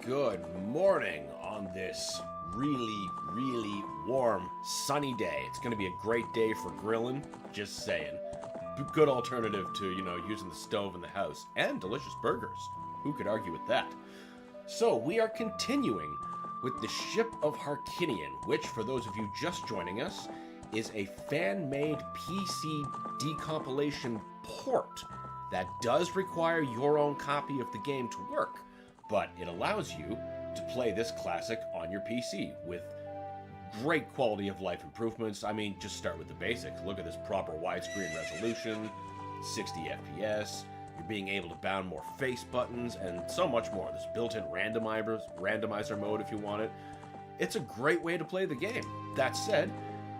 Good morning on this really warm, sunny day. It's going to be a great day for grilling, just saying. Good alternative to, using the stove in the house. And delicious burgers. Who could argue with that? So, we are continuing with the Ship of Harkinian, which, for those of you just joining us, is a fan-made PC decompilation port that does require your own copy of the game to work, but it allows you to play this classic on your PC with great quality of life improvements. I mean, just start with the basics. Look at this proper widescreen resolution, 60 FPS, you're being able to bound more face buttons, and so much more. There's built-in randomizer mode if you want it. It's a great way to play the game. That said,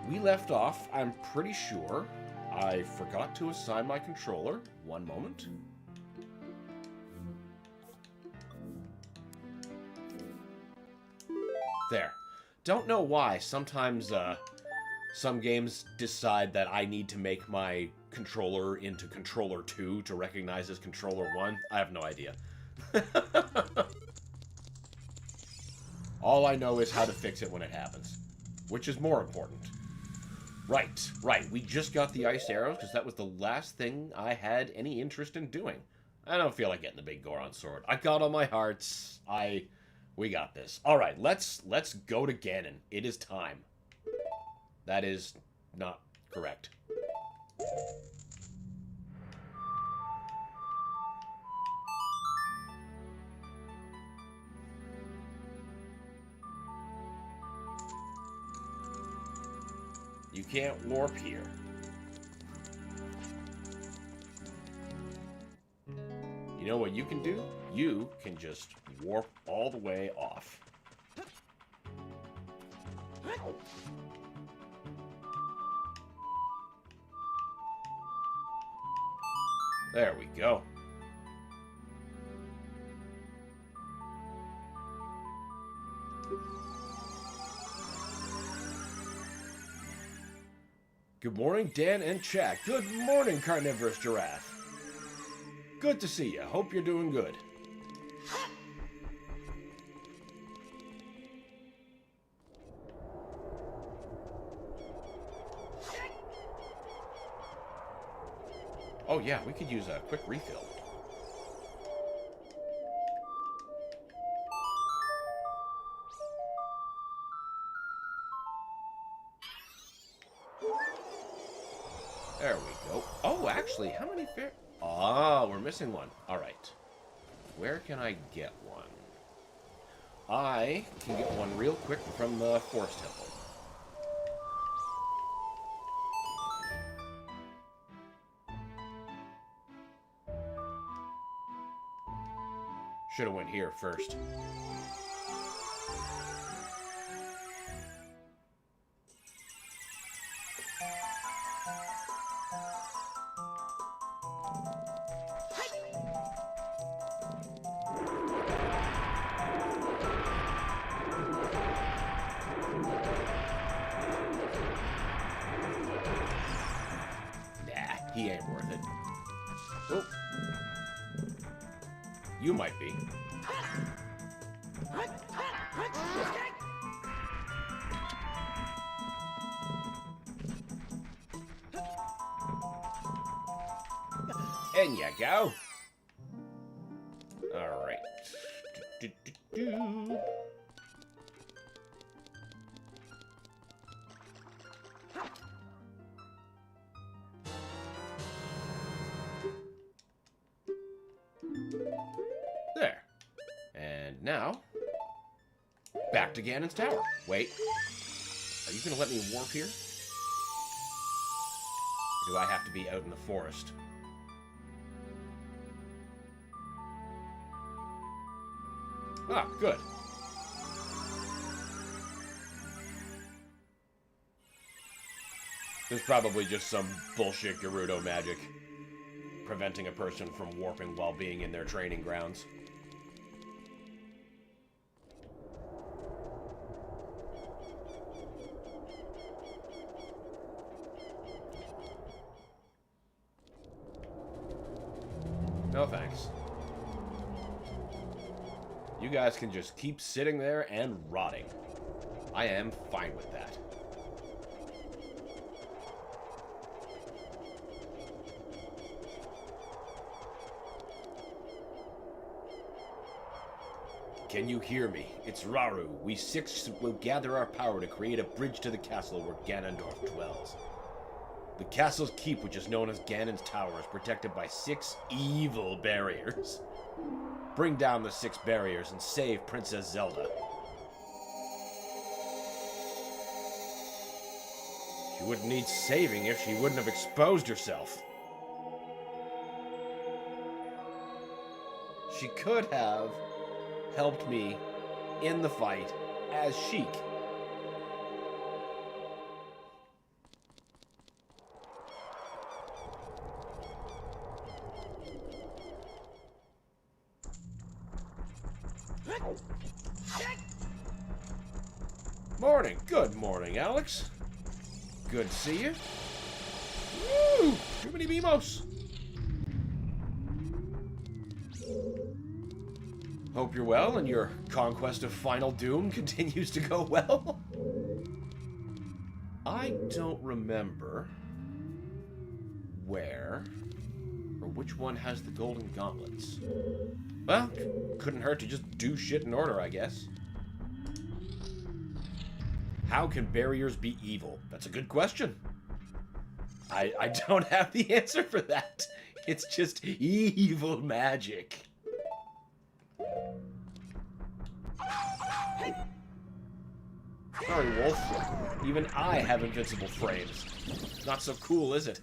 we left off, I'm pretty sure, I forgot to assign my controller. One moment. There. Don't know why. Sometimes, some games decide that I need to make my controller into controller 2 to recognize as controller 1. I have no idea. All I know is how to fix it when it happens, which is more important. Right. We just got the ice arrows because that was the last thing I had any interest in doing. I don't feel like getting the big Goron sword. I got all my hearts. We got this. All right, let's go to Ganon. It is time. That is not correct. You can't warp here. You know what you can do? You can just warp all the way off. There we go. Good morning, Dan and Chad. Good morning, Carnivorous Giraffe. Good to see you. Hope you're doing good. Oh yeah, we could use a quick refill. There we go. Oh, actually, how many fair... Ah, we're missing one. All right. Where can I get one? I can get one real quick from the Forest Temple. Should have went here first. He ain't worth it. Oh. You might be. In you go. All right. There. And now, back to Ganon's tower. Wait. Are you going to let me warp here? Or do I have to be out in the forest? Ah, good. There's probably just some bullshit Gerudo magic preventing a person from warping while being in their training grounds. No thanks. You guys can just keep sitting there and rotting. I am fine with that. Can you hear me? It's Raru. We six will gather our power to create a bridge to the castle where Ganondorf dwells. The castle's keep, which is known as Ganon's Tower, is protected by 6 evil barriers. Bring down the 6 barriers and save Princess Zelda. She wouldn't need saving if she wouldn't have exposed herself. She could have helped me in the fight as Sheik. Morning. Good morning, Alex. Good to see you. Woo! Too many Mimos. Hope you're well and your conquest of Final Doom continues to go well. I don't remember where or which one has the golden gauntlets. Well, couldn't hurt to just do shit in order, I guess. How can barriers be evil? That's a good question. I don't have the answer for that. It's just evil magic. Sorry, Wolf. Even I have invincible frames. Not so cool, is it?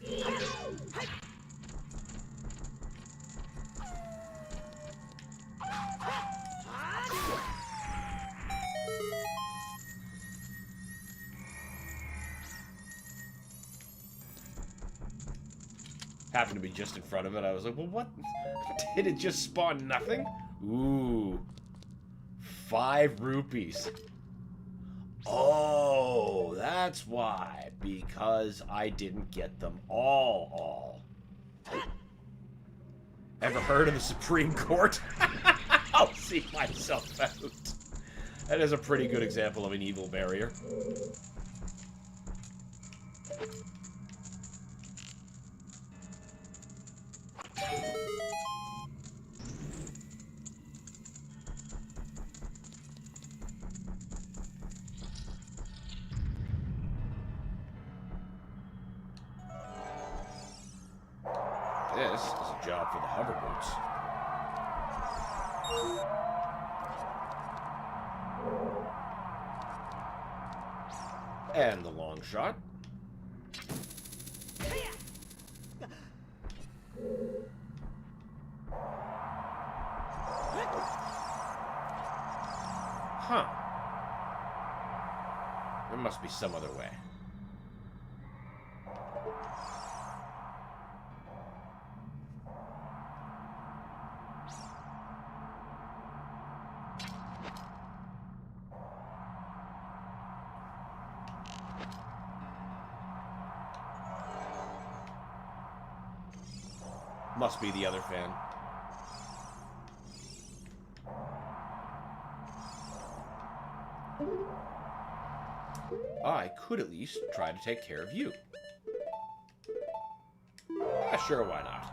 Happened to be just in front of it. I was like, well, what? Did it just spawn nothing? Ooh. 5 rupees. Oh, that's why. Because I didn't get them all. Ever heard of the Supreme Court? I'll see myself out. That is a pretty good example of an evil barrier. This is a job for the hover boots. And the long shot. Huh. There must be some other way. Must be the other fan. I could at least try to take care of you. Sure, why not?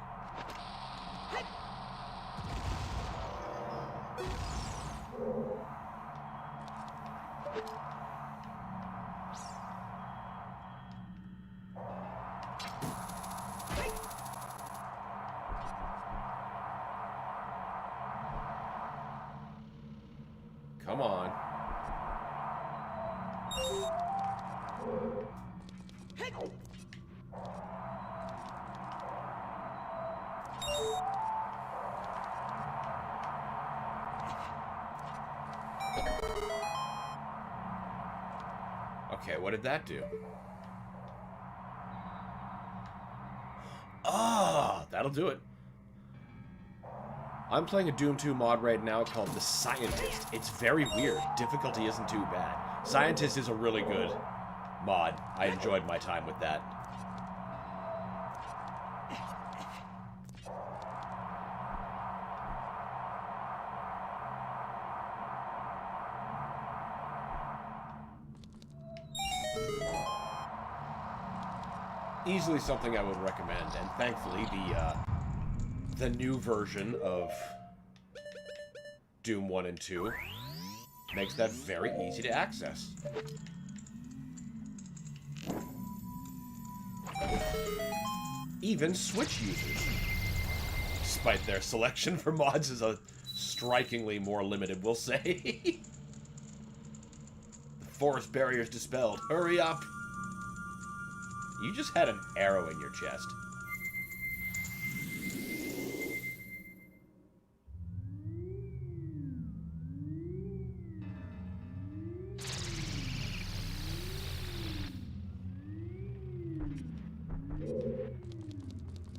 Come on. Okay, what did that do? Ah, that'll do it. I'm playing a Doom 2 mod right now called The Scientist. It's very weird. Difficulty isn't too bad. Scientist is a really good mod. I enjoyed my time with that. Easily something I would recommend, and thankfully the new version of Doom 1 and 2 makes that very easy to access. Even Switch users, despite their selection for mods is a strikingly more limited, we'll say. The forest barrier's dispelled. Hurry up! You just had an arrow in your chest.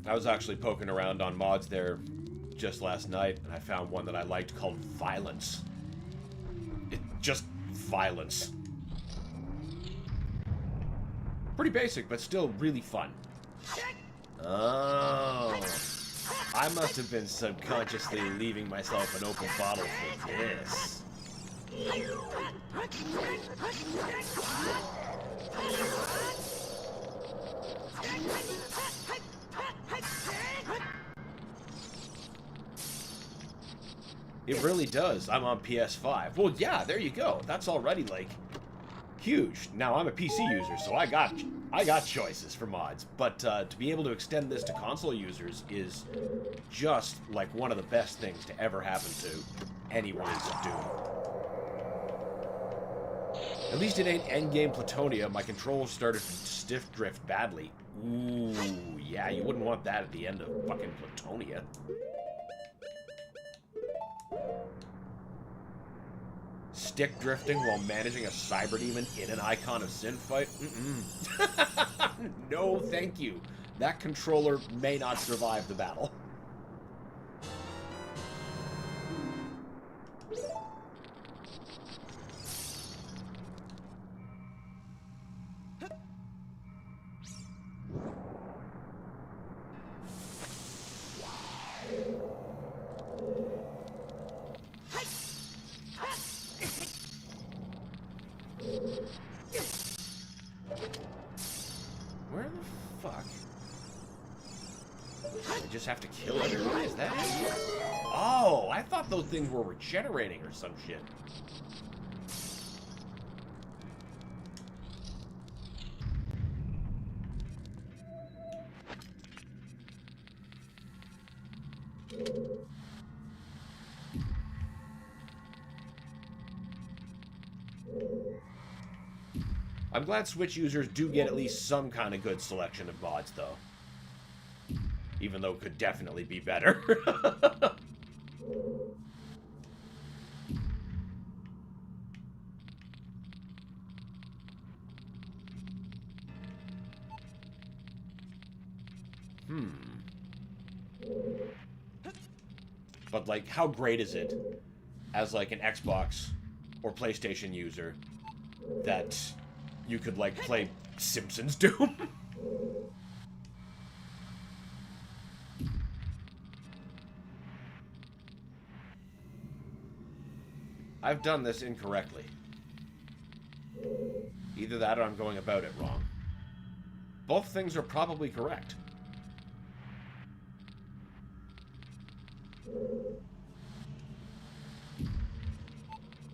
I was actually poking around on mods there just last night, and I found one that I liked called Violence. Just violence. Pretty basic, but still really fun. Oh. I must have been subconsciously leaving myself an open bottle for this. It really does. I'm on PS5. Well, yeah, there you go. That's already, like, huge. Now, I'm a PC user, so I got choices for mods. But to be able to extend this to console users is just, like, one of the best things to ever happen to any release of Doom. At least it ain't endgame Platonia. My controls started to stiff drift badly. Ooh, yeah, you wouldn't want that at the end of fucking Platonia. Stick drifting while managing a cyber demon in an Icon of Sin fight? No, thank you. That controller may not survive the battle. Where the fuck? I just have to kill everyone? Is that it? Oh, I thought those things were regenerating or some shit. I'm glad Switch users do get at least some kind of good selection of mods, though. Even though it could definitely be better. But, like, how great is it as, like, an Xbox or PlayStation user that you could, like, play Simpsons Doom? I've done this incorrectly. Either that or I'm going about it wrong. Both things are probably correct.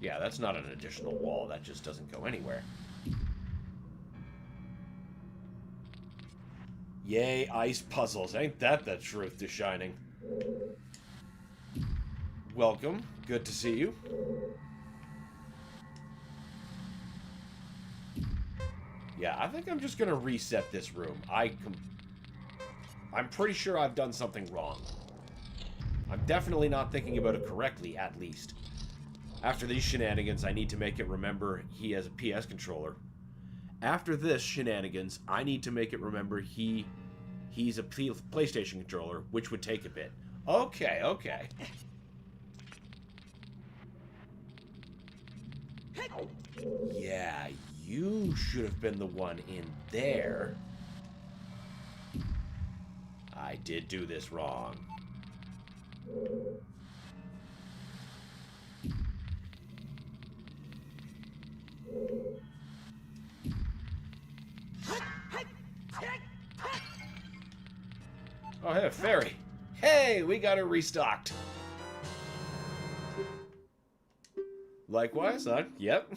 Yeah, that's not an additional wall. That just doesn't go anywhere. Yay, ice puzzles. Ain't that the truth to shining? Welcome. Good to see you. Yeah, I think I'm just gonna reset this room. I'm pretty sure I've done something wrong. I'm definitely not thinking about it correctly, at least. After these shenanigans, I need to make it remember he has a PS controller. After this shenanigans, I need to make it remember he's a PlayStation controller, which would take a bit. Okay, okay. Yeah, you should have been the one in there. I did do this wrong. hey, a fairy. Hey, we got it restocked. Likewise, huh? Yep.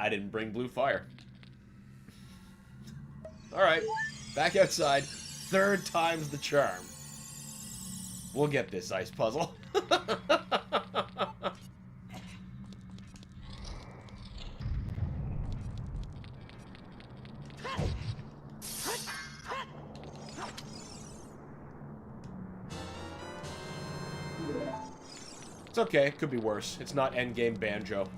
I didn't bring blue fire. Alright, back outside. Third time's the charm. We'll get this ice puzzle. It's okay, it could be worse. It's not endgame banjo.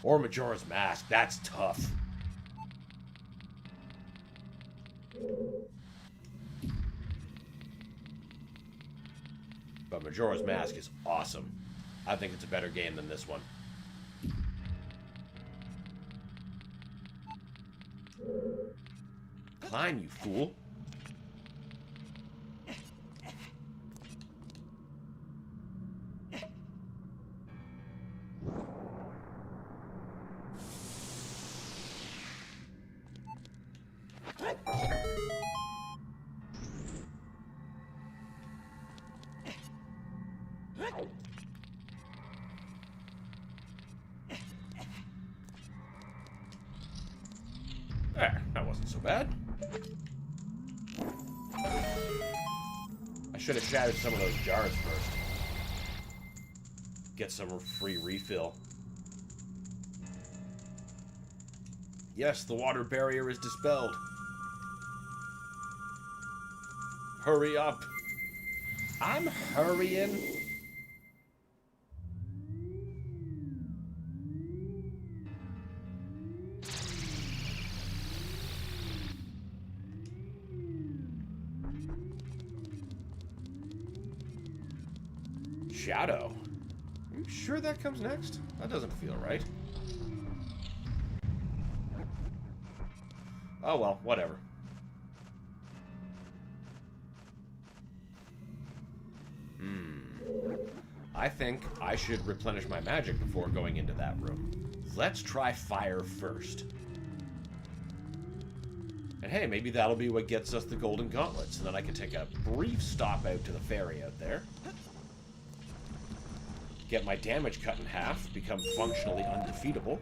Or Majora's Mask, that's tough. But Majora's Mask is awesome. I think it's a better game than this one. Climb, you fool. There, that wasn't so bad. I should have shattered some of those jars first. Get some free refill. Yes, the water barrier is dispelled. Hurry up. I'm hurrying. Shadow. Are you sure that comes next? That doesn't feel right. Oh well, whatever. I think I should replenish my magic before going into that room. Let's try fire first. And hey, maybe that'll be what gets us the golden gauntlets, and then I can take a brief stop out to the ferry out there. Get my damage cut in half, become functionally undefeatable.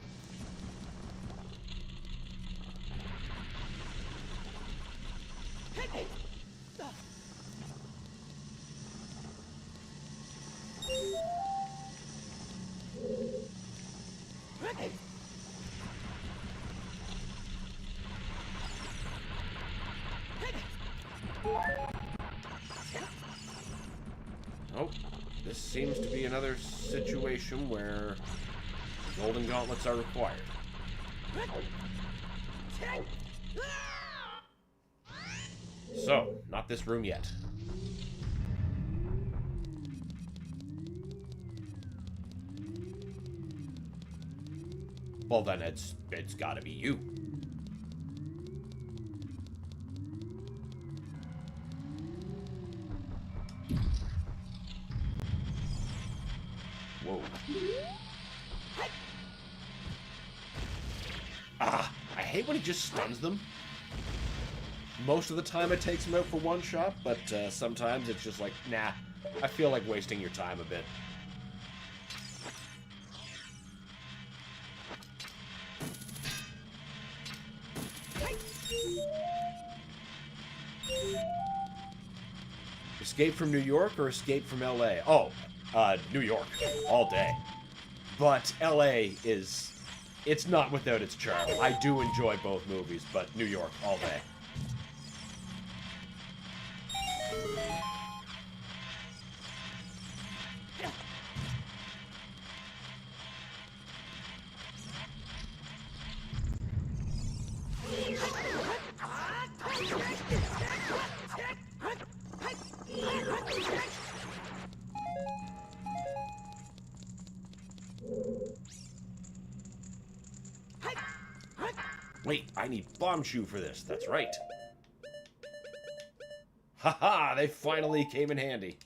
Oh, this seems to be another situation where golden gauntlets are required. So, not this room yet. Well then, it's gotta be you. Whoa. Ah, I hate when he just stuns them. Most of the time it takes him out for one shot, but sometimes it's just like, nah, I feel like wasting your time a bit. Escape from New York or Escape from LA? Oh, New York, all day. But LA it's not without its charm. I do enjoy both movies, but New York, all day. I need Bombchu for this. That's right. Haha, they finally came in handy.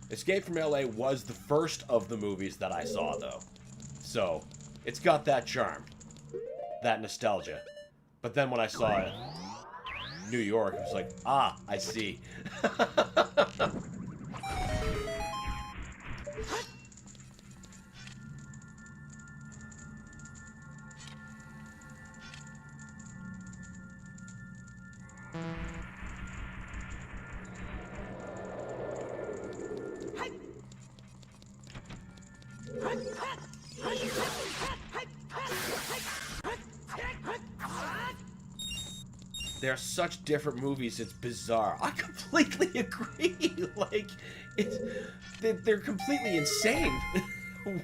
Escape from LA was the first of the movies that I saw, though. So, it's got that charm. That nostalgia. But then when I saw it, New York, I was like, ah, I see. They're such different movies, it's bizarre. I completely agree. Like, they're completely insane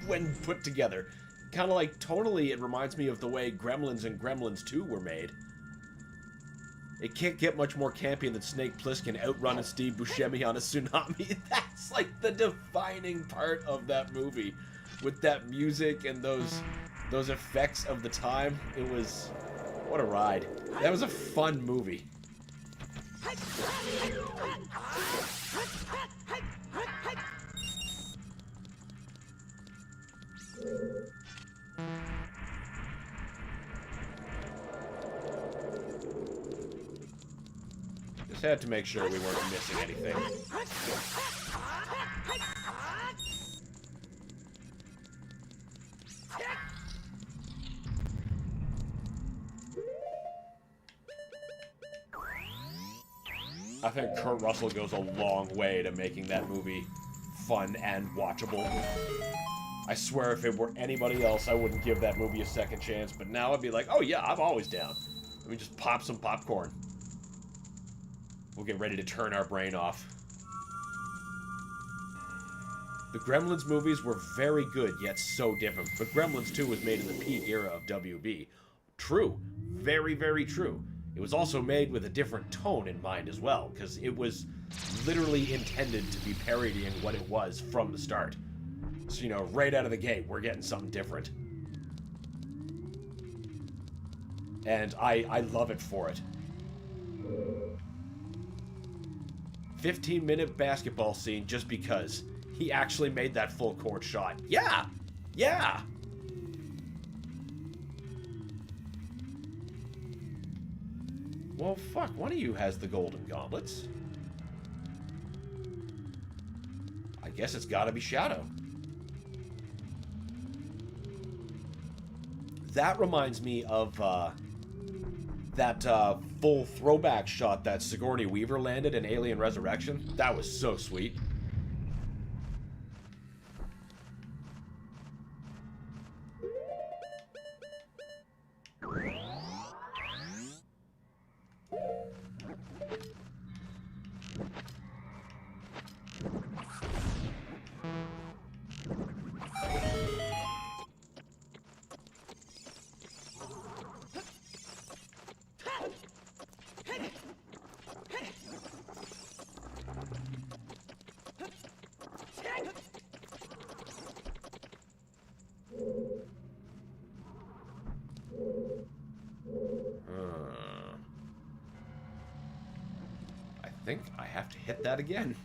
when put together. Kind of like, totally, it reminds me of the way Gremlins and Gremlins 2 were made. It can't get much more campy than Snake Plissken outrunning Steve Buscemi on a tsunami. That's like the defining part of that movie. With that music and those effects of the time, it was... What a ride. That was a fun movie. Just had to make sure we weren't missing anything. I think Kurt Russell goes a long way to making that movie fun and watchable. I swear if it were anybody else, I wouldn't give that movie a second chance, but now I'd be like, oh yeah, I'm always down. Let me just pop some popcorn. We'll get ready to turn our brain off. The Gremlins movies were very good, yet so different, but Gremlins 2 was made in the peak era of WB. True. Very, very true. It was also made with a different tone in mind as well, because it was literally intended to be parodying what it was from the start. So, you know, right out of the gate, we're getting something different. And I love it for it. 15-minute basketball scene just because he actually made that full court shot. Yeah! Yeah! Well, fuck, one of you has the golden gauntlets. I guess it's gotta be Shadow. That reminds me of, that, full throwback shot that Sigourney Weaver landed in Alien Resurrection. That was so sweet. I think I have to hit that again.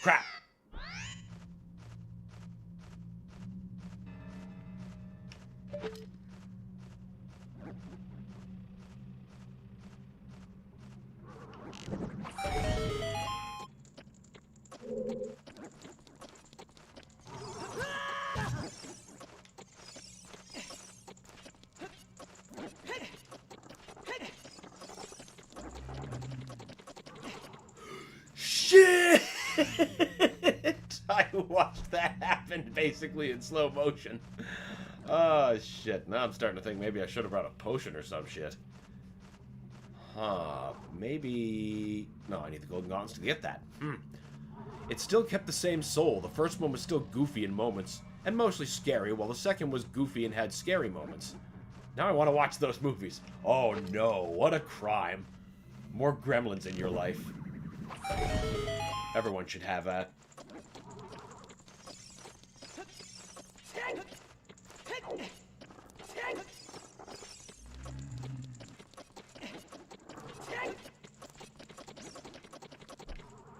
Crap. Shit! I Watched that happen basically in slow motion. Oh, shit. Now I'm starting to think maybe I should have brought a potion or some shit. Huh. Maybe... No, I need the golden gauntlets to get that. It still kept the same soul. The first one was still goofy in moments, and mostly scary, while the second was goofy and had scary moments. Now I want to watch those movies. Oh no, what a crime. More gremlins in your life. Everyone should have that.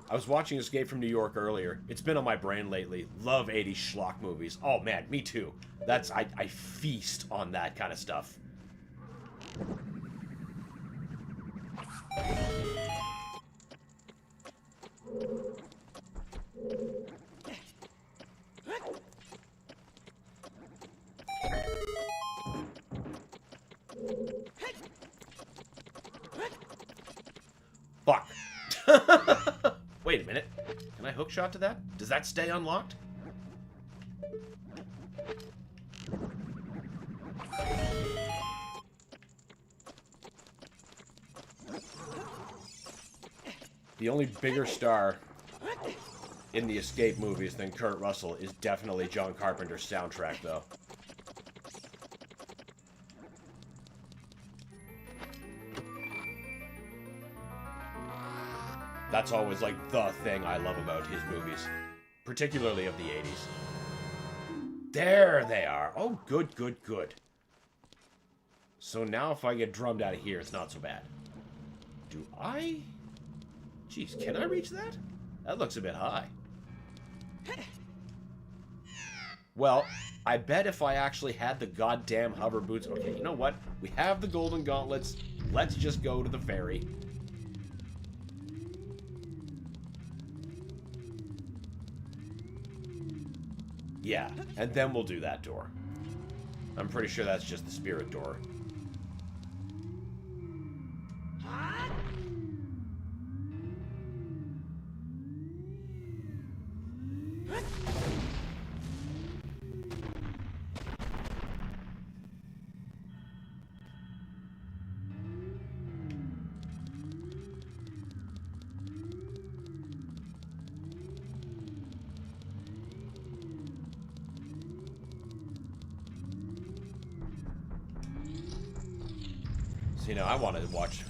I was watching Escape from New York earlier. It's been on my brain lately. Love 80s schlock movies. Oh man, me too. I feast on that kind of stuff. Fuck. Wait a minute. Can I hookshot to that? Does that stay unlocked? The only bigger star in the Escape movies than Kurt Russell is definitely John Carpenter's soundtrack, though. That's always, like, the thing I love about his movies. Particularly of the 80s. There they are. Oh, good, good, good. So now if I get drummed out of here, it's not so bad. Do I? Jeez, can I reach that? That looks a bit high. Well, I bet if I actually had the goddamn hover boots... Okay, you know what? We have the golden gauntlets. Let's just go to the ferry. Yeah, and then we'll do that door. I'm pretty sure that's just the spirit door. You know, I want to watch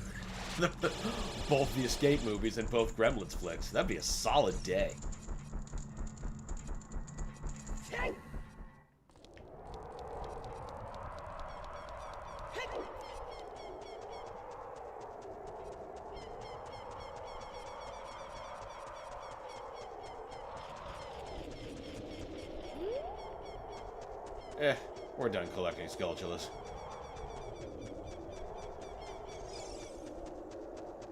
both the Escape movies and both Gremlins flicks. That'd be a solid day. We're done collecting Skulltulas.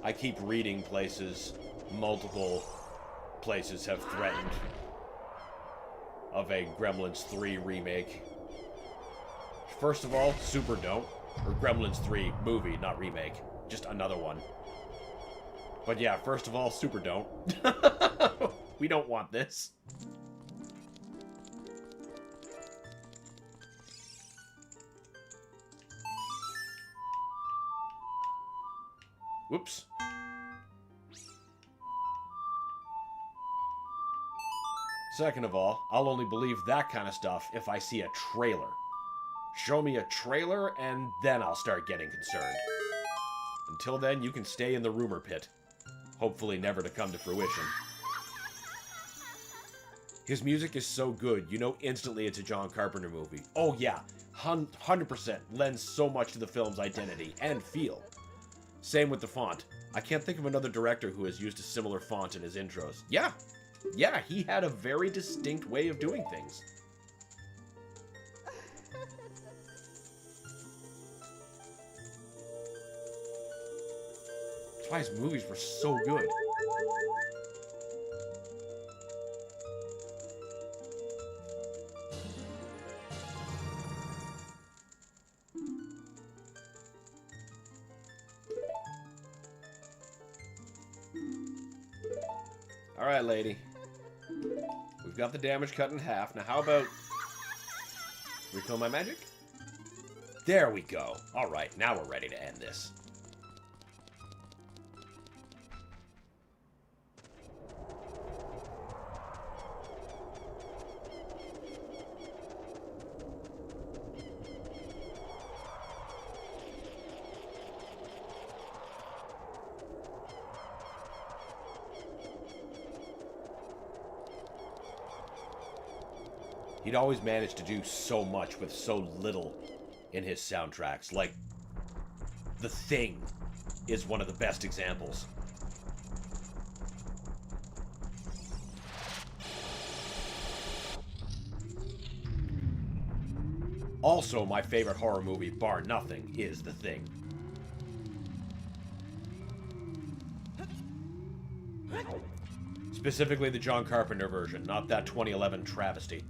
I keep reading places, multiple places have threatened of a Gremlins 3 remake. First of all, super don't. Or Gremlins 3 movie, not remake. Just another one. But yeah, first of all, super don't. We don't want this. Whoops. Second of all, I'll only believe that kind of stuff if I see a trailer. Show me a trailer, and then I'll start getting concerned. Until then, you can stay in the rumor pit. Hopefully never to come to fruition. His music is so good, you know instantly it's a John Carpenter movie. Oh yeah, 100% lends so much to the film's identity and feel. Same with the font. I can't think of another director who has used a similar font in his intros. Yeah, he had a very distinct way of doing things. That's why his movies were so good. Alright, lady. We've We've got the damage cut in half. Now, how about... refill my magic? There we go. Alright, now we're ready to end this. He'd always managed to do so much with so little in his soundtracks. Like, The Thing is one of the best examples. Also, my favorite horror movie, bar nothing, is The Thing. Specifically the John Carpenter version, not that 2011 travesty.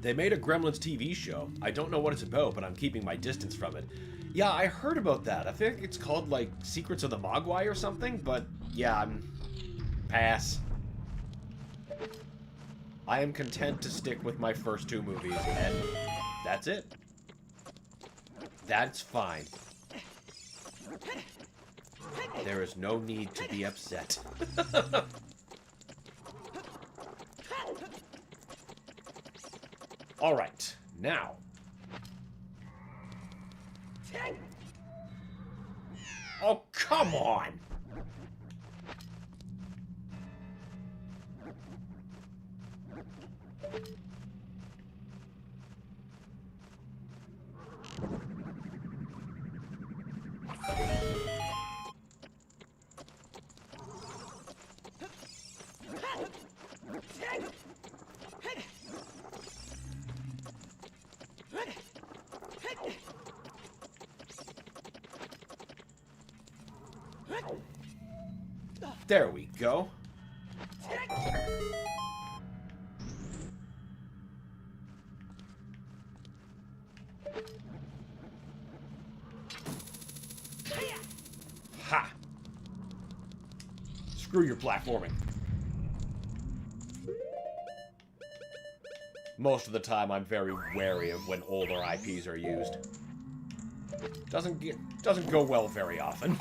They made a Gremlins TV show. I don't know what it's about, but I'm keeping my distance from it. Yeah, I heard about that. I think it's called, like, Secrets of the Mogwai or something, but yeah, pass. I am content to stick with my first two movies, and that's it. That's fine. There is no need to be upset. Alright, now. Oh, come on! There we go. Ha! Screw your platforming. Most of the time, I'm very wary of when older IPs are used. Doesn't go well very often.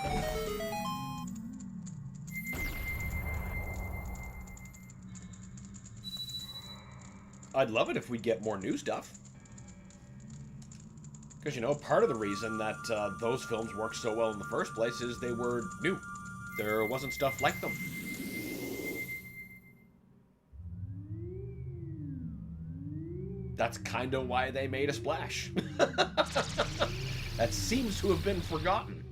I'd love it if we'd get more new stuff. Because, you know, part of the reason that those films worked so well in the first place is they were new. There wasn't stuff like them. That's kind of why they made a splash. That seems to have been forgotten.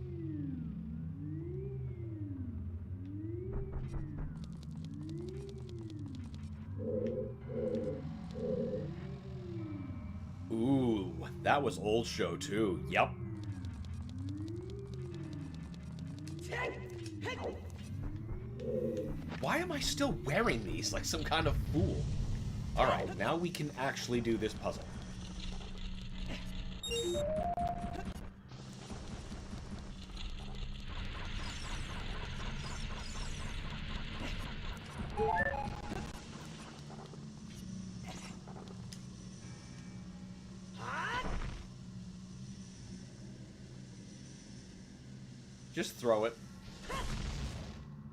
Ooh, that was old show too. Yep. Why am I still wearing these like some kind of fool? Alright, now we can actually do this puzzle. Just throw it.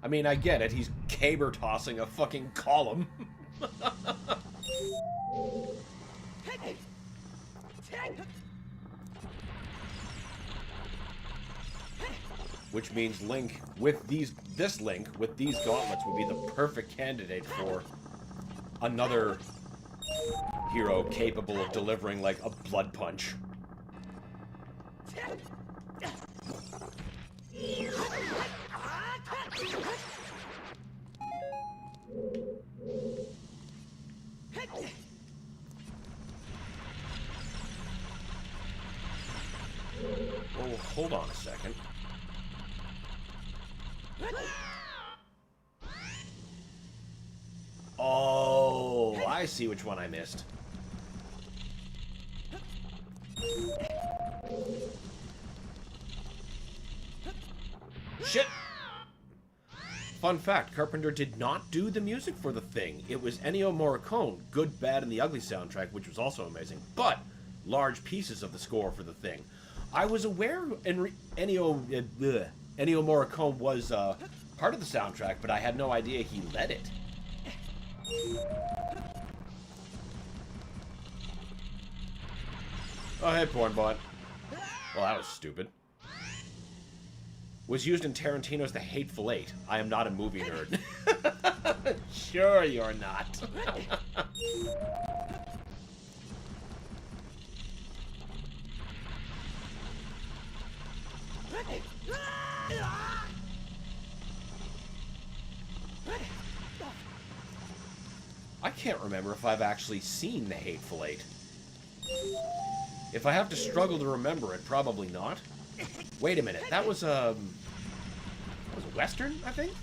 I mean, I get it. He's caber tossing a fucking column. Which means Link, with this Link, with these gauntlets, would be the perfect candidate for another hero capable of delivering, like, a blood punch. Oh, hold on a second. Oh, I see which one I missed. Shit! fun fact, Carpenter did not do the music for The Thing. It was Ennio Morricone, Good, Bad, and the Ugly soundtrack, which was also amazing, but large pieces of the score for The Thing. I was aware Ennio Morricone was part of the soundtrack, but I had no idea he led it. Oh, hey, Pornbot. Well, that was stupid. Was used in Tarantino's The Hateful Eight. I am not a movie nerd. Sure you're not. I can't remember if I've actually seen The Hateful Eight. If I have to struggle to remember it, probably not. Wait a minute, that was a Western, I think?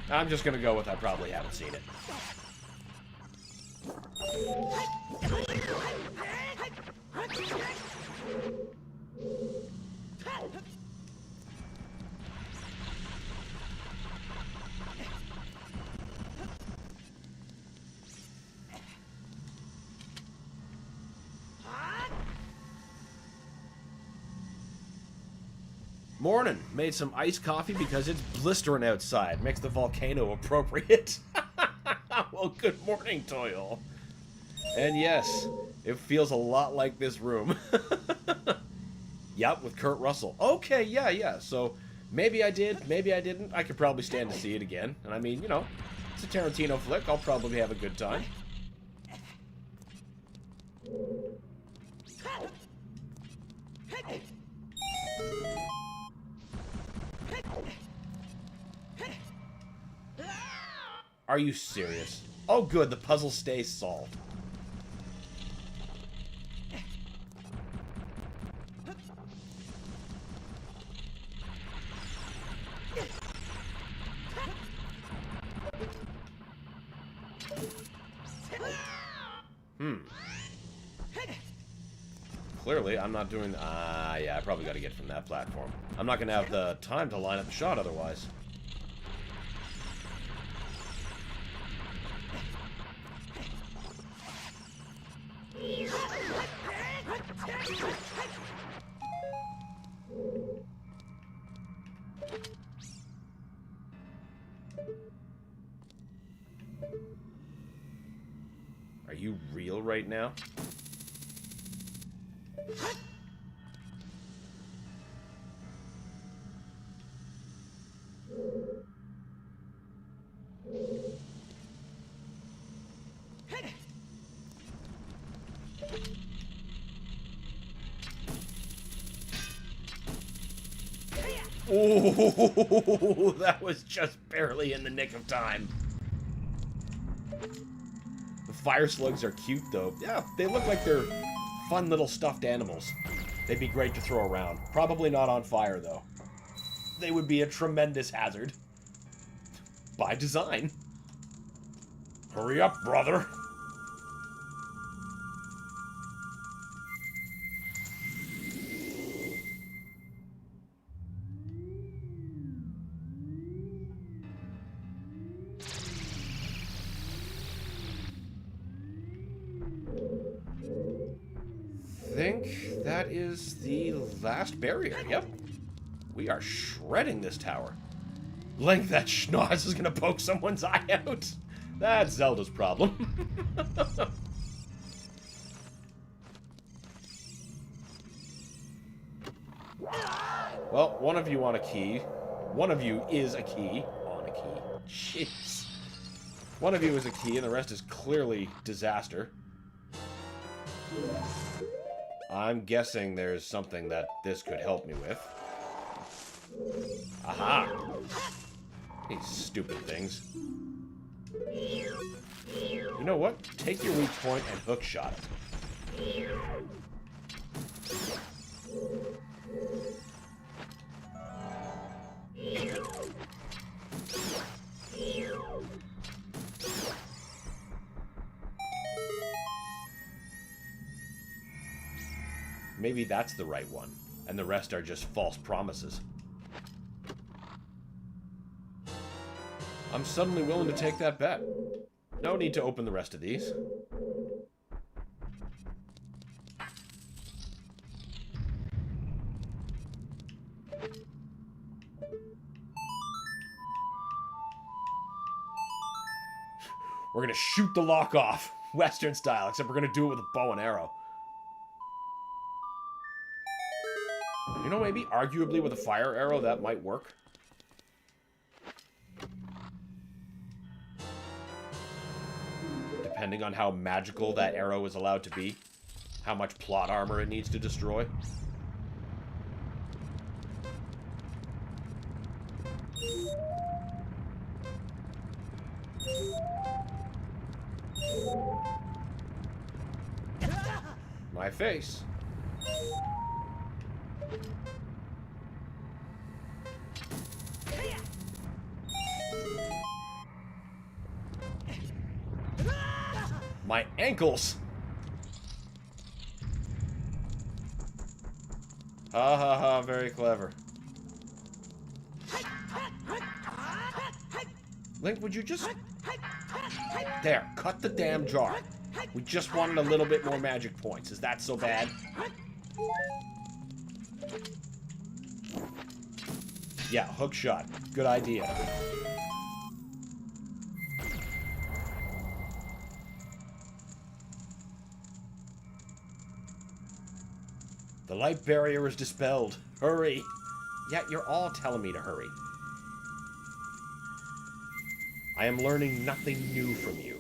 I'm just gonna go with I probably haven't seen it. Morning. Made some iced coffee because it's blistering outside. Makes the volcano appropriate. Well, good morning, Toyo. And yes, it feels a lot like this room. Yep, with Kurt Russell. Okay, yeah. So maybe I did, maybe I didn't. I could probably stand to see it again. And I mean, you know, it's a Tarantino flick. I'll probably have a good time. Are you serious? Oh good, the puzzle stays solved. Clearly, I'm not doing... yeah, I probably got to get from that platform. I'm not going to have the time to line up the shot otherwise. Are you real right now? Oh, that was just barely in the nick of time. The fire slugs are cute, though. Yeah, they look like they're fun little stuffed animals. They'd be great to throw around. Probably not on fire, though. They would be a tremendous hazard. By design. Hurry up, brother. I think that is the last barrier. Yep. We are shredding this tower. Link, that schnoz is gonna poke someone's eye out. That's Zelda's problem. Well, one of you on a key. One of you is a key. On a key. Jeez. One of you is a key, and the rest is clearly disaster. I'm guessing there's something that this could help me with. Aha! These stupid things. You know what? Take your weak point and hookshot it. Maybe that's the right one, and the rest are just false promises. I'm suddenly willing to take that bet. No need to open the rest of these. We're gonna shoot the lock off. Western style, except we're gonna do it with a bow and arrow. You know, maybe arguably with a fire arrow that might work. Depending on how magical that arrow is allowed to be. How much plot armor it needs to destroy. My face. My ankles. Ha ha ha, very clever. Link, would you just... There, cut the damn jar. We just wanted a little bit more magic points. Is that so bad? Yeah, hook shot. Good idea. The light barrier is dispelled. Hurry. Yeah, you're all telling me to hurry. I am learning nothing new from you.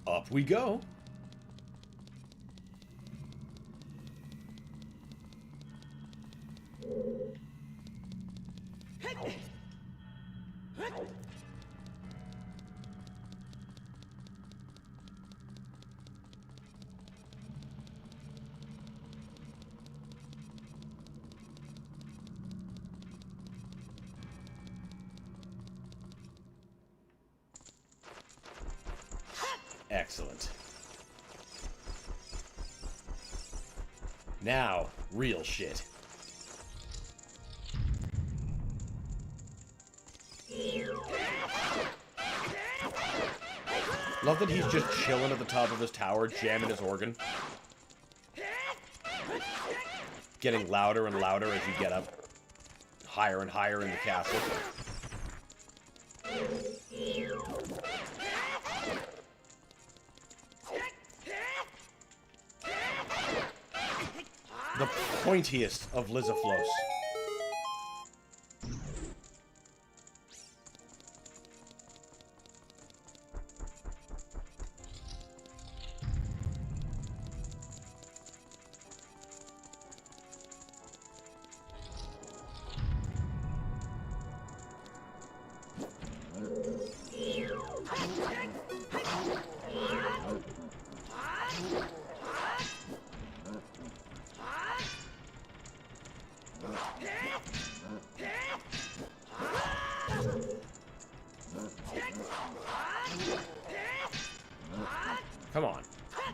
Up we go. Excellent. Now, real shit. Love that he's just chilling at the top of his tower, jamming his organ. Getting louder and louder as you get up higher and higher in the castle. The pointiest of Lizaflos. Come on.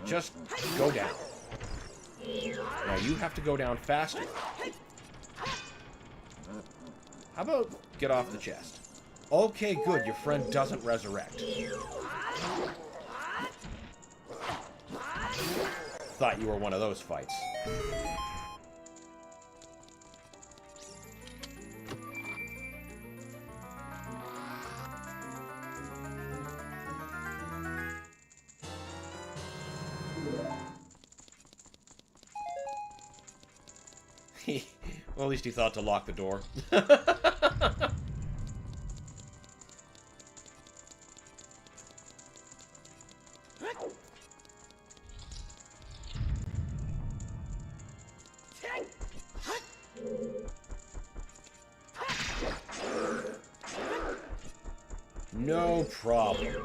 Just go down. Now you have to go down faster. How about get off the chest? Okay, good. Your friend doesn't resurrect. Thought you were one of those fights. Well, at least he thought to lock the door. No problem.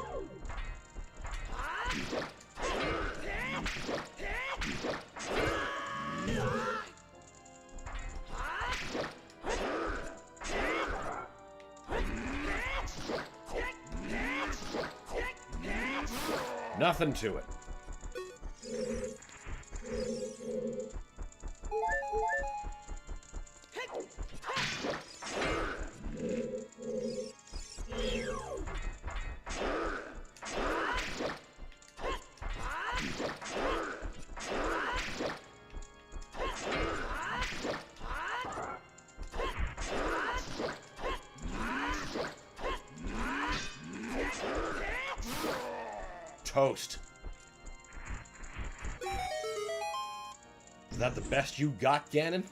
Nothing to it. Toast. Is that the best you got, Ganon?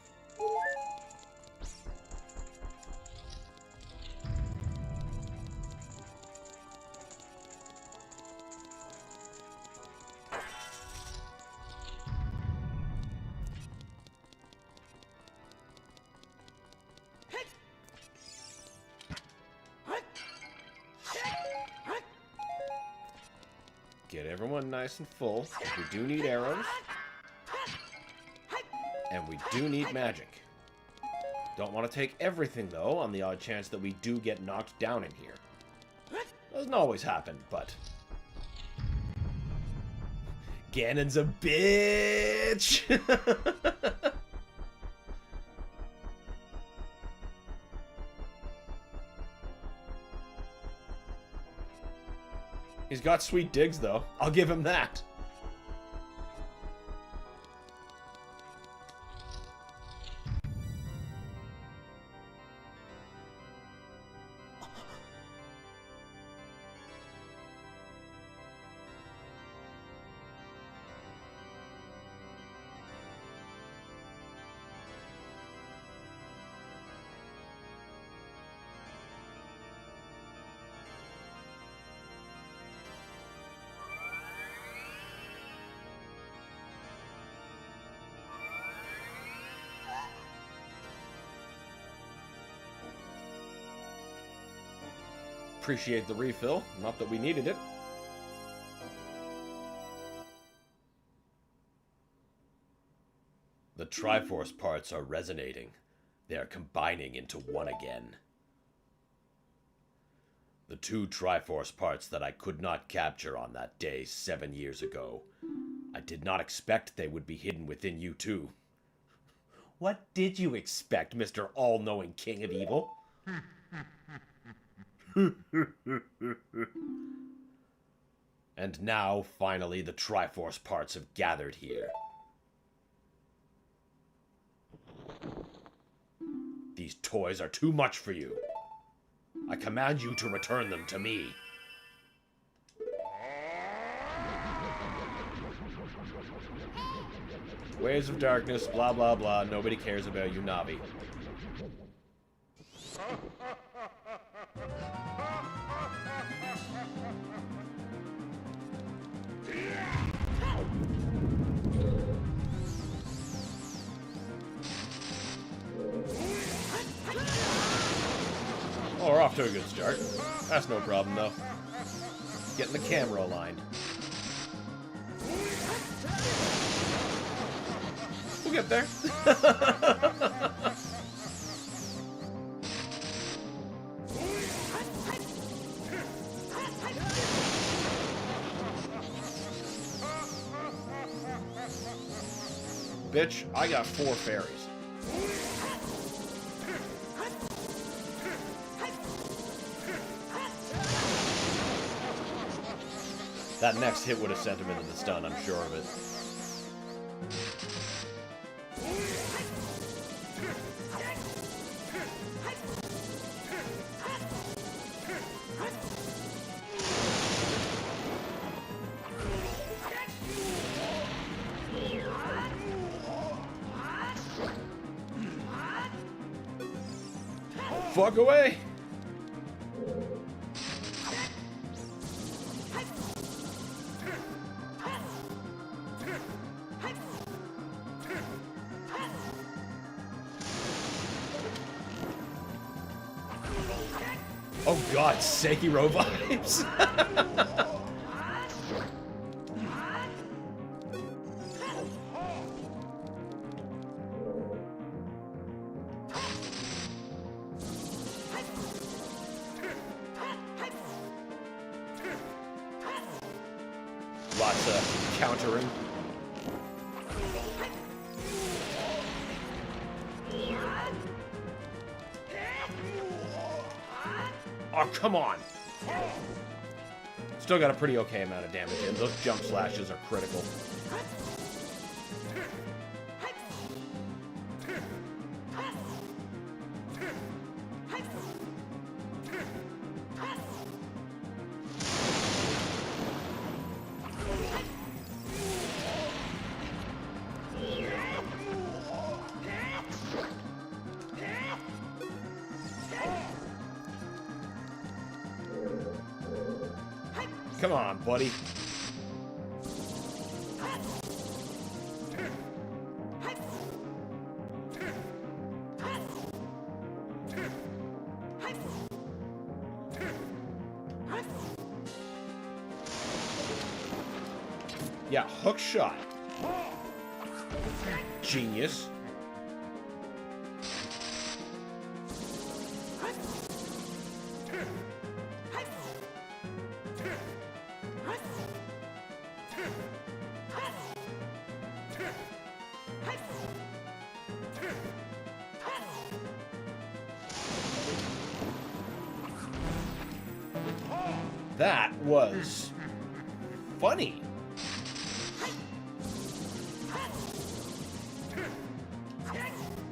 Get everyone nice and full. We do need arrows. And we do need magic. Don't want to take everything, though, on the odd chance that we do get knocked down in here. Doesn't always happen, but... Ganon's a bitch! He's got sweet digs, though. I'll give him that. Appreciate the refill. Not that we needed it. The Triforce parts are resonating. They are combining into one again. The two Triforce parts that I could not capture on that day 7 years ago. I did not expect they would be hidden within you too. What did you expect, Mr. All-Knowing King of Evil? And now, finally, the Triforce parts have gathered here. These toys are too much for you. I command you to return them to me. Waves of darkness, blah blah blah, nobody cares about you, Navi. Oh, we're off to a good start. That's no problem, though. Getting the camera aligned. We'll get there. Bitch, I got 4 fairies. That next hit would have sent him into the stun, I'm sure of it. Fuck away! Oh god, Sekiro vibes! lots of countering. Oh, come on! Still got a pretty okay amount of damage, and those jump slashes are critical. Come on, buddy. Yeah, hook shot. Genius. That was funny.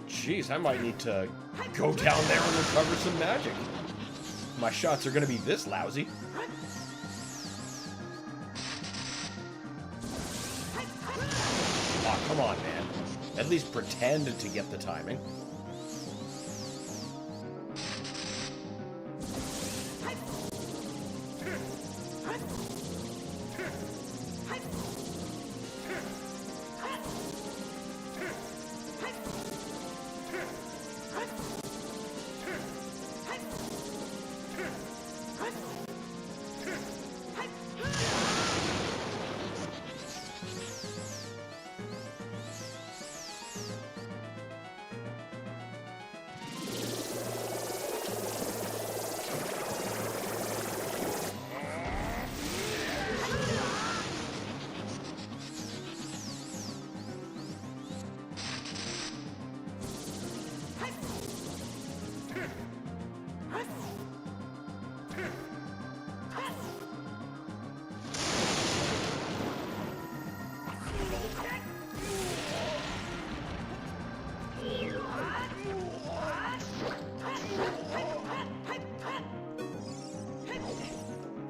Jeez, I might need to go down there and recover some magic. My shots are going to be this lousy. Aw, come on, man. At least pretend to get the timing.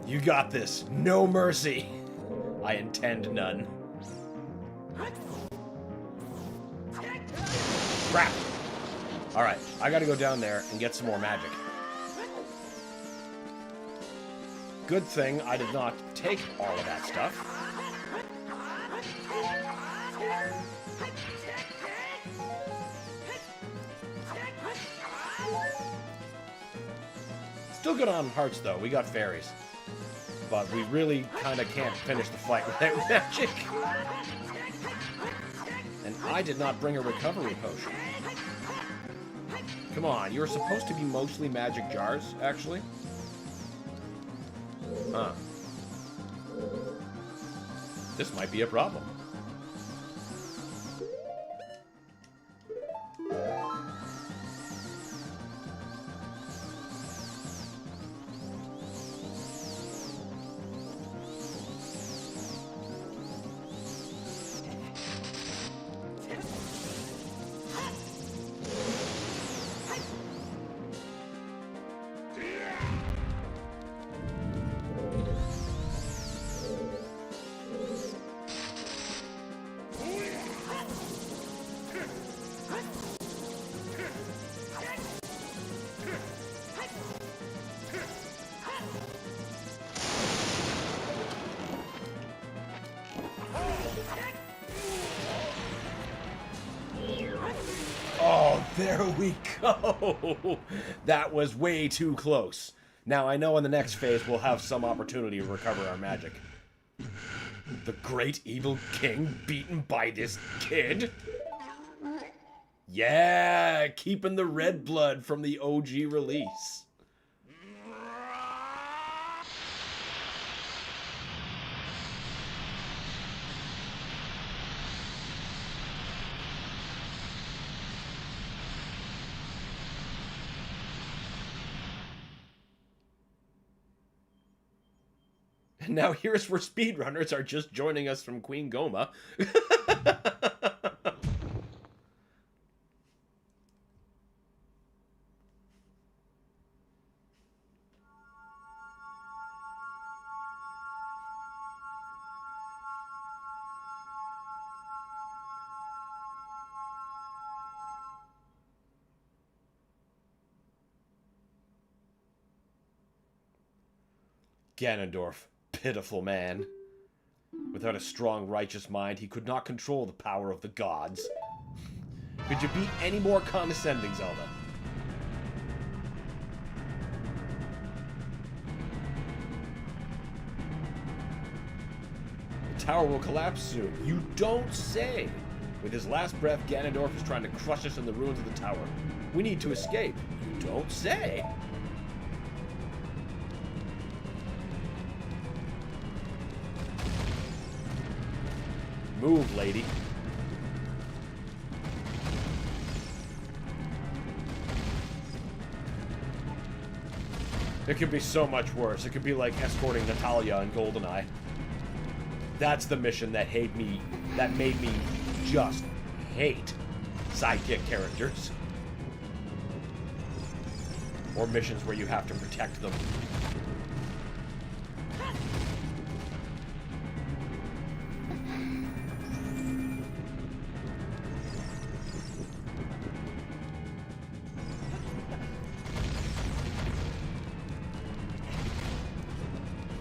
You got this. No mercy. I intend none. Crap. Alright, I gotta go down there and get some more magic. Good thing I did not take all of that stuff. Still good on hearts, though. We got fairies. But we really kind of can't finish the fight without magic. And I did not bring a recovery potion. Come on, you were supposed to be mostly magic jars, actually. Huh. This might be a problem. Oh, there we go. That was way too close. Now, I know in the next phase we'll have some opportunity to recover our magic. The great evil king beaten by this kid? Yeah, keeping the red blood from the OG release. Now here's where speedrunners are just joining us from Queen Goma. Ganondorf, pitiful man. Without a strong, righteous mind, he could not control the power of the gods. Could you be any more condescending, Zelda? The tower will collapse soon. You don't say! With his last breath, Ganondorf is trying to crush us in the ruins of the tower. We need to escape. You don't say! Move, lady. It could be so much worse. It could be like escorting Natalia in GoldenEye. That's the mission that made me just hate sidekick characters. Or missions where you have to protect them.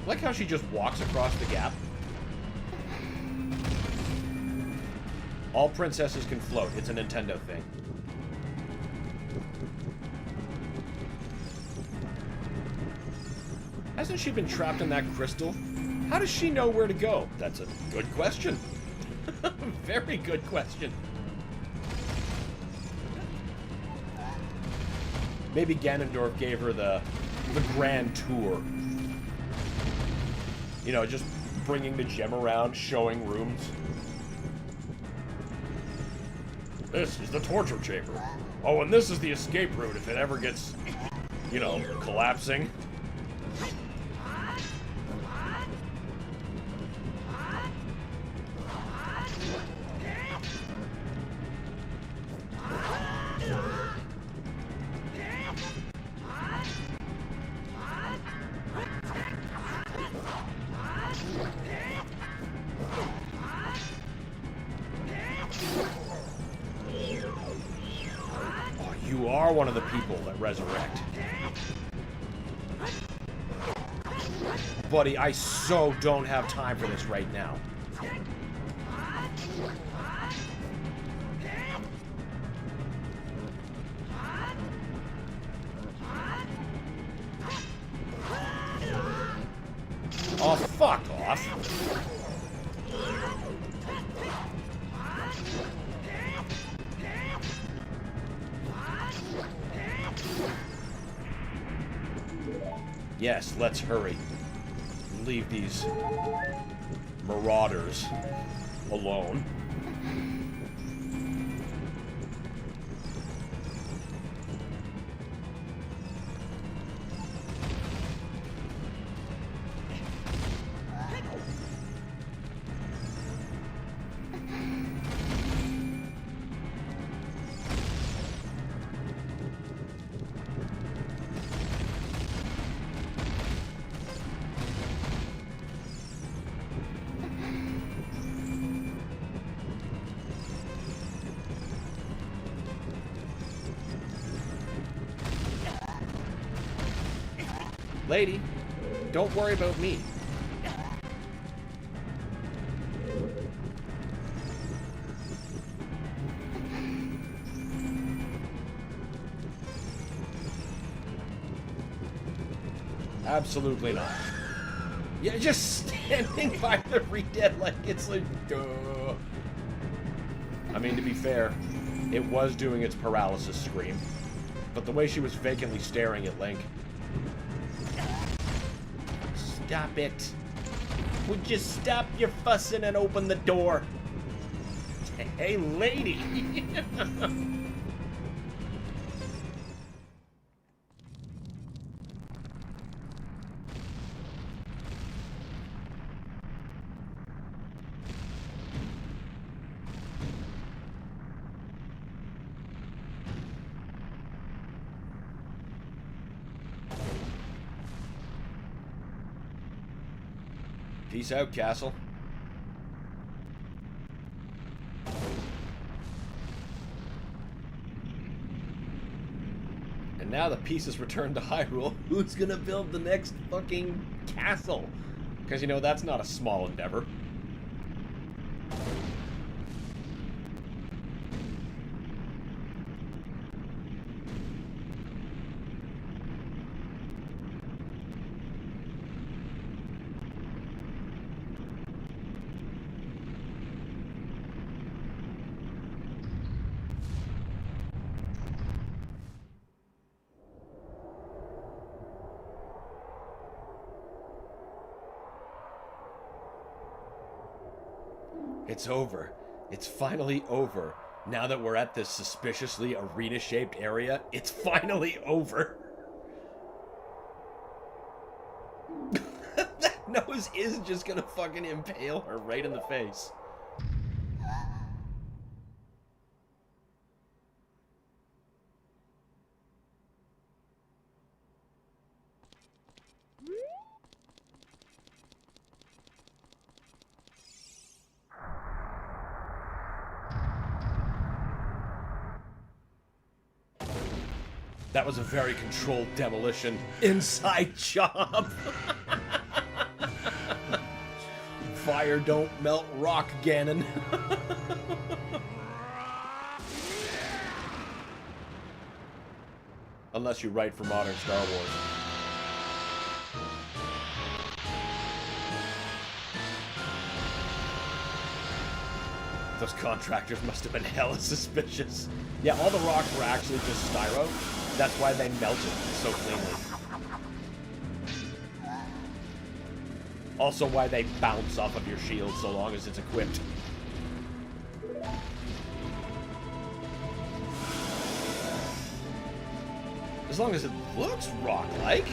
I like how she just walks across the gap. All princesses can float. It's a Nintendo thing. Hasn't she been trapped in that crystal? How does she know where to go? That's a good question. Very good question. Maybe Ganondorf gave her the grand tour. You know, just bringing the gem around, showing rooms. This is the torture chamber. Oh, and this is the escape route if it ever gets, you know, collapsing. You are one of the people that resurrect. Buddy, I so don't have time for this right now. Oh, fuck off. Yes, let's hurry. Leave these marauders alone. Lady, don't worry about me. Absolutely not. Yeah, just standing by the re-dead like it's like, duh. I mean, to be fair, it was doing its paralysis scream. But the way she was vacantly staring at Link. Stop it. Would you stop your fussing and open the door? Hey, lady. Peace out, castle. And now the pieces return to Hyrule. Who's gonna build the next fucking castle? Because, you know, that's not a small endeavor. It's over. It's finally over. Now that we're at this suspiciously arena-shaped area, it's finally over. That nose is just gonna fucking impale her right in the face. That was a very controlled demolition. Inside job. Fire don't melt rock, Ganon. Unless you write for modern Star Wars. Those contractors must have been hella suspicious. Yeah, all the rocks were actually just styro. That's why they melted so cleanly. Also why they bounce off of your shield so long as it's equipped. As long as it looks rock-like.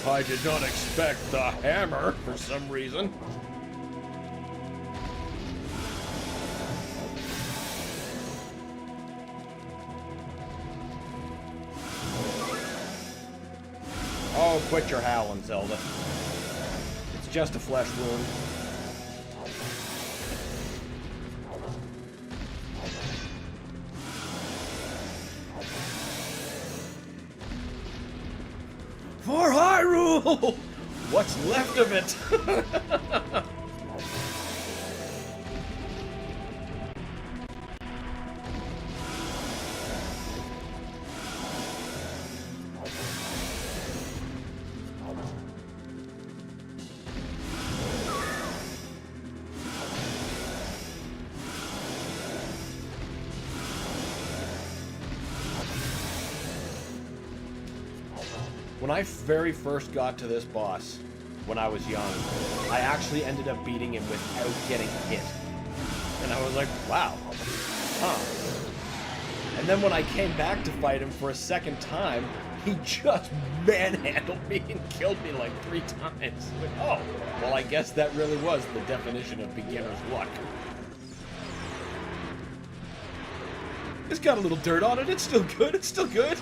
I did not expect the hammer for some reason. Oh, quit your howling, Zelda. It's just a flesh wound. For Hyrule! What's left of it? When I very first got to this boss, when I was young, I actually ended up beating him without getting hit. And I was like, wow, huh. And then when I came back to fight him for a second time, he just manhandled me and killed me like 3 times. Like, oh, well I guess that really was the definition of beginner's luck. It's got a little dirt on it, it's still good, it's still good.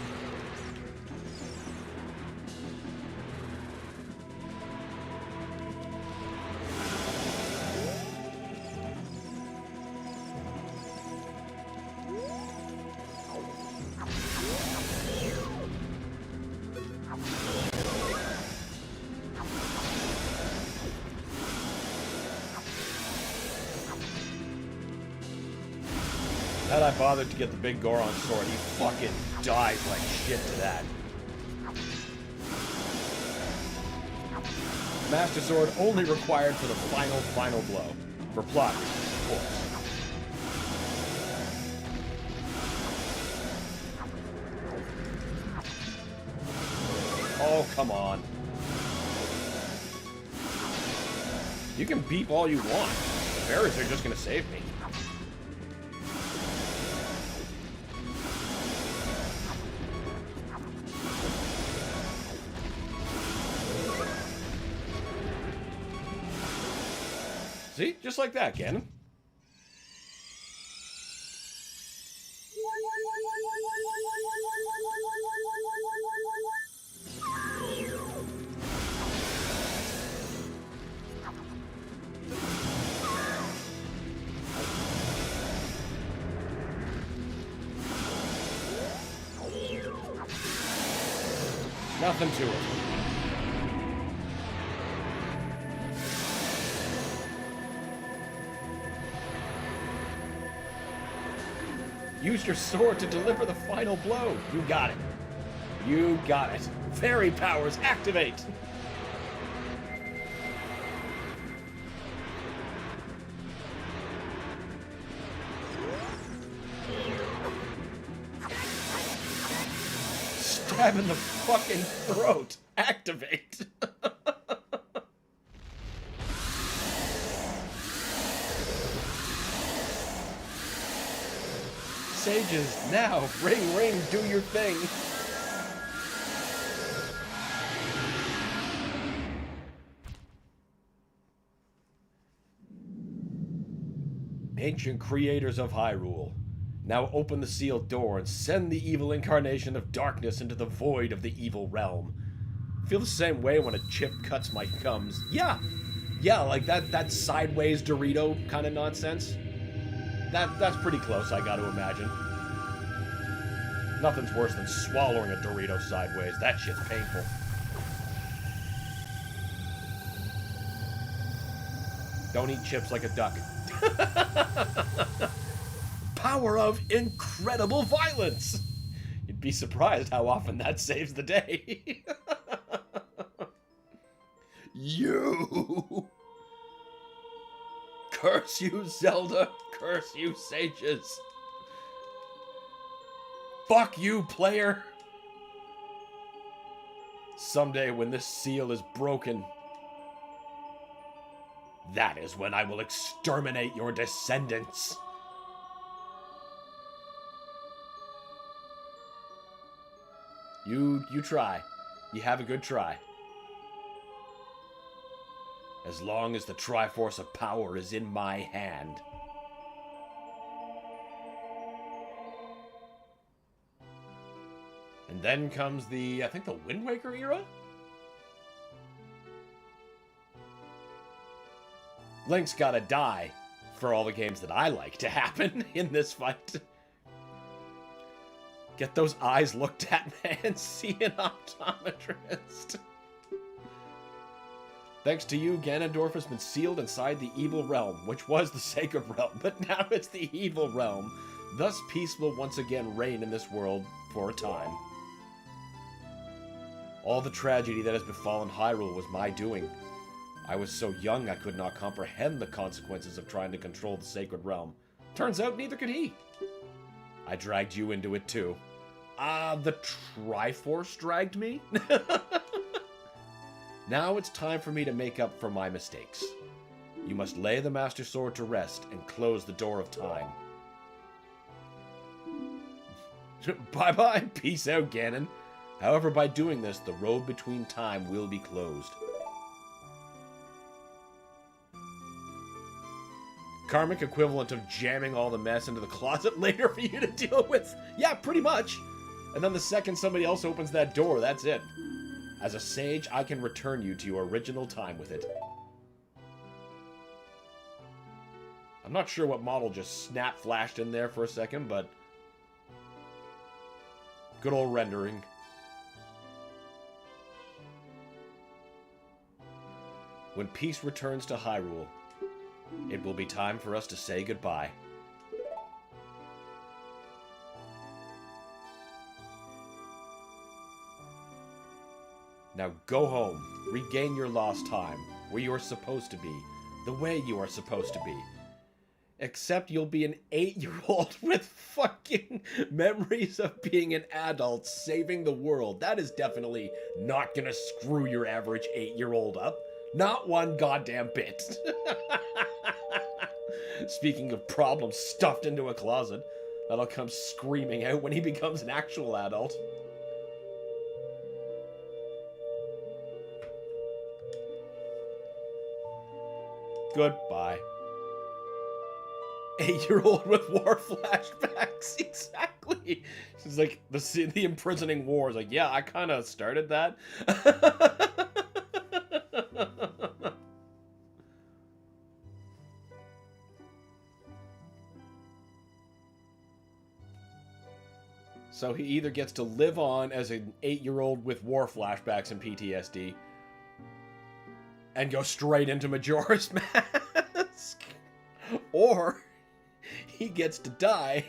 Had I bothered to get the big Goron sword, he fucking dies like shit to that. Master Sword only required for the final blow. For plot reasons, of course. Oh, come on. You can beep all you want. The berries are just gonna save me. See? Just like that, Ganon. Nothing to it. Use your sword to deliver the final blow. You got it. You got it. Fairy powers activate. Stab in the fucking throat. Activate. Sages, now, ring, ring, do your thing. Ancient creators of Hyrule, now open the sealed door and send the evil incarnation of darkness into the void of the evil realm. Feel the same way when a chip cuts my gums. Yeah, like that sideways Dorito kind of nonsense. That's pretty close, I gotta imagine. Nothing's worse than swallowing a Dorito sideways. That shit's painful. Don't eat chips like a duck. Power of incredible violence! You'd be surprised how often that saves the day. You! Curse you, Zelda! Curse you, sages! Fuck you, player! Someday when this seal is broken, that is when I will exterminate your descendants. You try. You have a good try. As long as the Triforce of Power is in my hand. And then comes I think the Wind Waker era? Link's gotta die for all the games that I like to happen in this fight. Get those eyes looked at, man. See an optometrist. Thanks to you, Ganondorf has been sealed inside the evil realm, which was the sacred realm, but now it's the evil realm. Thus peace will once again reign in this world for a time. All the tragedy that has befallen Hyrule was my doing. I was so young I could not comprehend the consequences of trying to control the sacred realm. Turns out neither could he. I dragged you into it too. The Triforce dragged me? Now it's time for me to make up for my mistakes. You must lay the Master Sword to rest and close the door of time. Bye-bye, peace out, Ganon. However, by doing this, the road between time will be closed. Karmic equivalent of jamming all the mess into the closet later for you to deal with. Yeah, pretty much. And then the second somebody else opens that door, that's it. As a sage, I can return you to your original time with it. I'm not sure what model just snap flashed in there for a second, but good old rendering. When peace returns to Hyrule, it will be time for us to say goodbye. Now go home, regain your lost time, where you are supposed to be, the way you are supposed to be. Except you'll be an 8-year-old with fucking memories of being an adult saving the world. That is definitely not gonna screw your average 8-year-old up. Not one goddamn bit. Speaking of problems stuffed into a closet, that'll come screaming out when he becomes an actual adult. Goodbye. 8-year-old with war flashbacks. Exactly. She's like, the imprisoning war is like, yeah, I kind of started that. So he either gets to live on as an 8-year-old with war flashbacks and PTSD and go straight into Majora's Mask, or he gets to die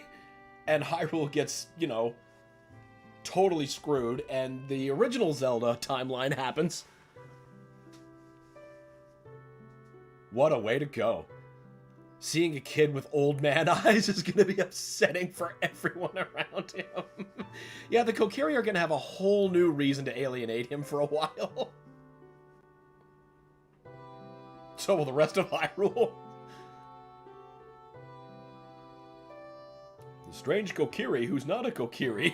and Hyrule gets, you know, totally screwed and the original Zelda timeline happens. What a way to go. Seeing a kid with old man eyes is going to be upsetting for everyone around him. Yeah, the Kokiri are going to have a whole new reason to alienate him for a while. So will the rest of Hyrule. The strange Kokiri who's not a Kokiri.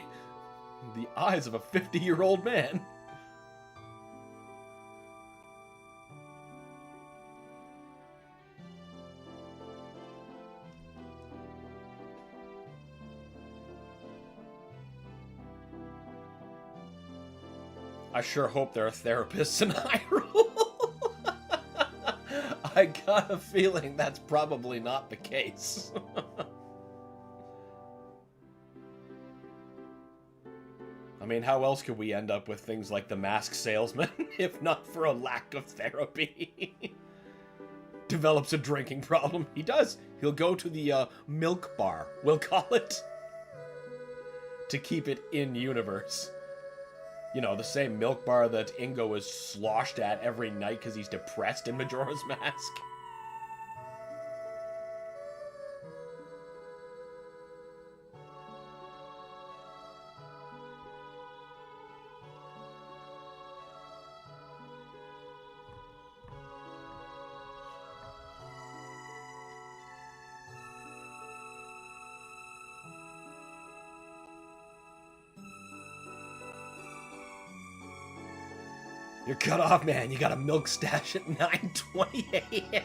The eyes of a 50-year-old man. I sure hope there are therapists in Hyrule. I got a feeling that's probably not the case. I mean, how else could we end up with things like the Masked Salesman, if not for a lack of therapy? Develops a drinking problem. He does. He'll go to the milk bar, we'll call it, to keep it in universe. You know, the same milk bar that Ingo is sloshed at every night because he's depressed in Majora's Mask. You're cut off, man. You got a milk stash at 9:20 a.m.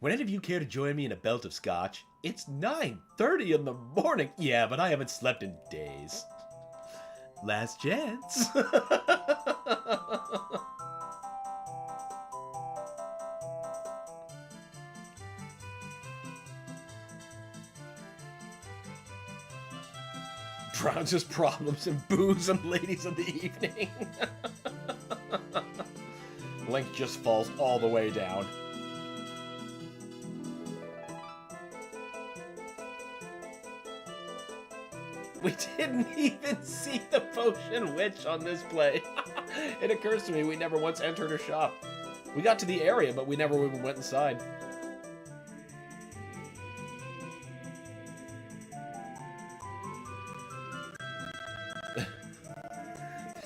Would any of you care to join me in a belt of scotch? It's 9:30 in the morning. Yeah, but I haven't slept in days. Last chance. Drowns his problems in booze and ladies of the evening. Link just falls all the way down. We didn't even see the potion witch on this play. It occurs to me we never once entered her shop. We got to the area, but we never even went inside.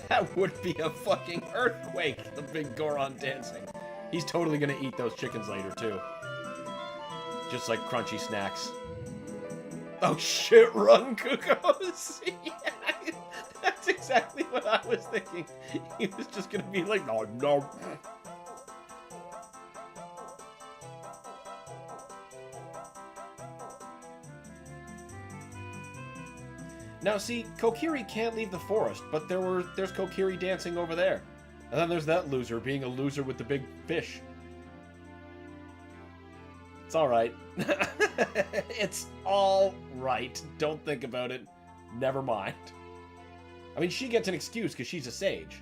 That would be a fucking earthquake, the big Goron dancing. He's totally gonna eat those chickens later, too. Just like crunchy snacks. Oh shit, run, Kukos! Yeah, that's exactly what I was thinking. He was just gonna be like, no, no. Now see, Kokiri can't leave the forest, but there's Kokiri dancing over there. And then there's that loser being a loser with the big fish. It's alright. It's alright. Don't think about it. Never mind. I mean, she gets an excuse because she's a sage.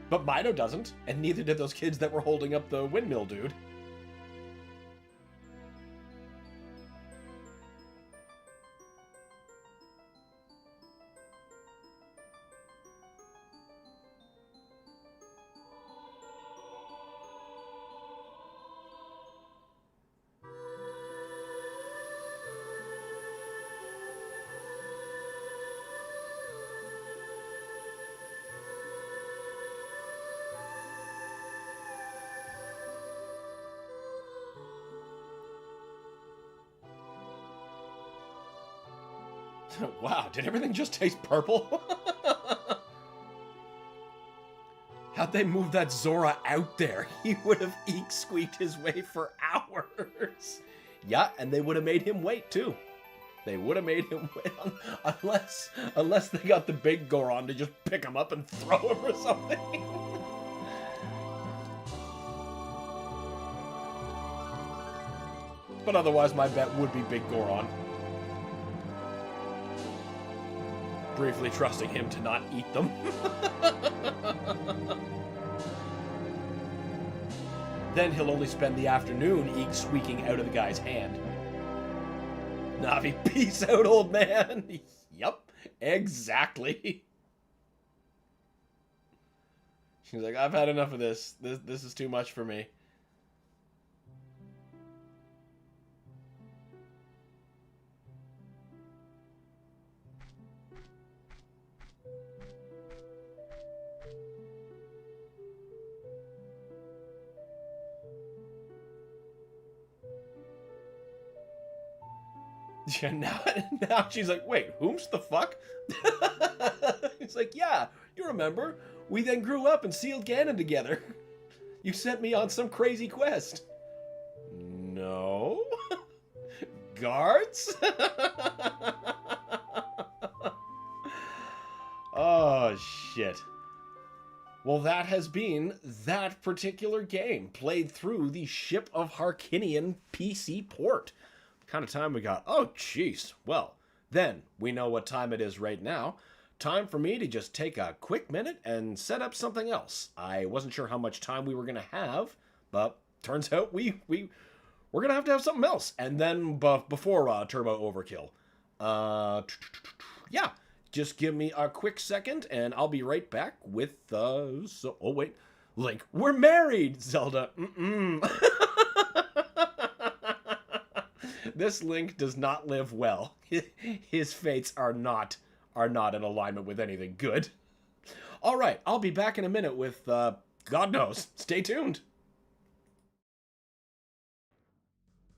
But Mido doesn't, and neither did those kids that were holding up the windmill dude. Wow, did everything just taste purple? How'd they move that Zora out there? He would have eek-squeaked his way for hours. Yeah, and they would have made him wait, too. They would have made him wait, unless they got the big Goron to just pick him up and throw him or something. But otherwise, my bet would be Big Goron. Briefly trusting him to not eat them. Then he'll only spend the afternoon eek-squeaking out of the guy's hand. Navi, peace out, old man. Yup, exactly. She's like, I've had enough of this. This is too much for me. Yeah, now she's like, wait, whom's the fuck? It's like, yeah, you remember. We then grew up and sealed Ganon together. You sent me on some crazy quest. No? Guards? Oh, shit. Well, that has been that particular game, played through the Ship of Harkinian PC port. Kind of time we got. Oh, jeez. Well, then we know what time it is right now. Time for me to just take a quick minute and set up something else. I wasn't sure how much time we were going to have, but turns out we're going to have something else. And then before Turbo Overkill. Yeah, just give me a quick second and I'll be right back with, oh wait, Link, we're married, Zelda. This Link does not live well. His fates are not in alignment with anything good. All right, I'll be back in a minute with, God knows. Stay tuned.